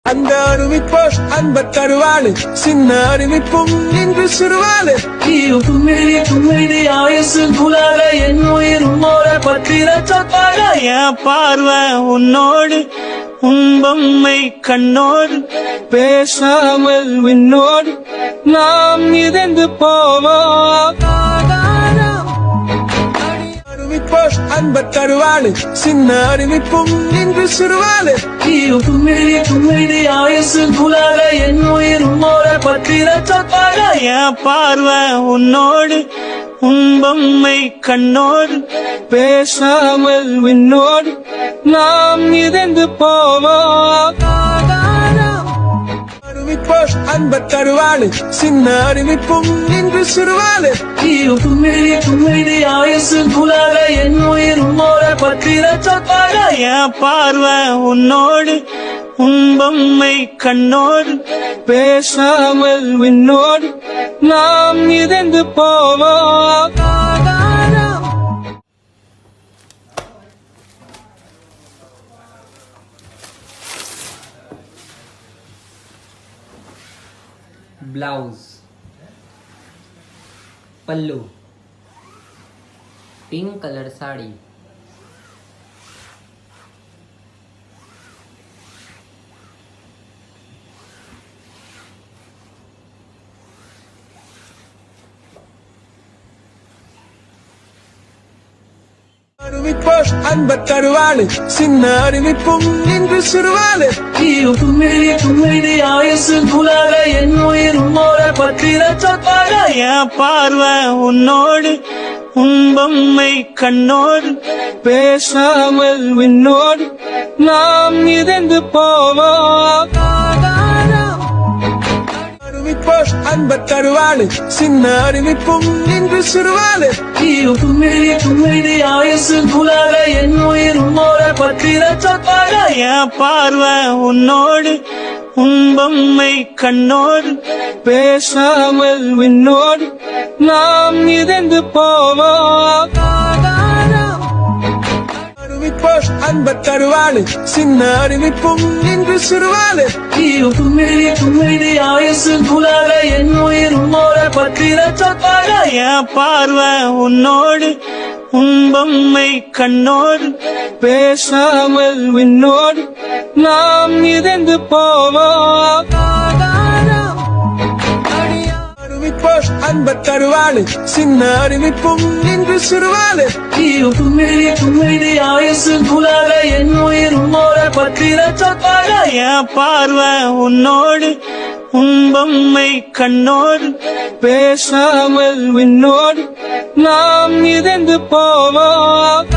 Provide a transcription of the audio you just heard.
அந்த அறிவிப்போர் அன்ப தருவாளு சின்ன அறிவிப்பும் இன்று சிறுவாளு கும்மிடி ஆயுசு குலால என் உயிர் உன்னோட பற்றிர சொற்பாக என் பார்வை உன்னோடு உன்பம்மை கண்ணோடு பேசாமல் விண்ணோடு நாம் இதந்து போவோம் அறிவிப்போர் அன்ப தருவாளு சின்ன அறிவிப்பும் இன்று சிறுவாளு கும்மிடி ஆயுசு குலால என் உயிர் உன்னோட பற்றிர சொற்பாக என் பார்வை உன்னோடு உன்பம்மை கண்ணோடு பேசாமல் விண்ணோடு நாம் இதந்து போவோம் அறிவிப்போர் அன்ப தருவாளு சின்ன அறிவிப்பும் இன்று சிறுவாளு கும்மிடி ஆயுசு குலால என் உயிர் உன்னோட பற்றிர சொற்பாக என் பார்வை உன்னோடு உன்பம்மை கண்ணோடு பேசாமல் விண்ணோடு நாம் இதந்து போவோம் ब्लाउज पल्लू पिंक कलर साड़ी அறிவிப்போர் அன்ப தருவாளு சின்ன அறிவிப்பும் இன்று சிறுவாளு கும்மிடி ஆயுசு குலால என் உயிர் உன்னோட பற்றிர சொற்பாக என் பார்வை உன்னோடு உன்பம்மை கண்ணோடு பேசாமல் விண்ணோடு நாம் இதந்து போவோம் அறிவிப்போர் அன்ப தருவாளு சின்ன அறிவிப்பும் இன்று சிறுவாளு கும்மிடி ஆயுசு குலால என் உயிர் உன்னோட பற்றிர சொற்பாக என் பார்வை உன்னோடு உன்பம்மை கண்ணோடு பேசாமல் விண்ணோடு நாம் இதந்து போவோம் அறிவிப்போர் அன்ப தருவாளு சின்ன அறிவிப்பும் இன்று சிறுவாளு கும்மிடி ஆயுசு குலால என் உயிர் உன்னோட பற்றிர சொற்பாக என் பார்வை உன்னோடு உன்பம்மை கண்ணோடு பேசாமல் விண்ணோடு நாம் இதந்து போவோம் அறிவிப்போர் அன்ப தருவாளு சின்ன அறிவிப்பும் இன்று சிறுவாளு கும்மிடி ஆயுசு குலால என் உயிர் உன்னோட பற்றிர சொற்பாக என் பார்வை உன்னோடு உன்பம்மை கண்ணோடு பேசாமல் விண்ணோடு நாம் இதந்து போவோம்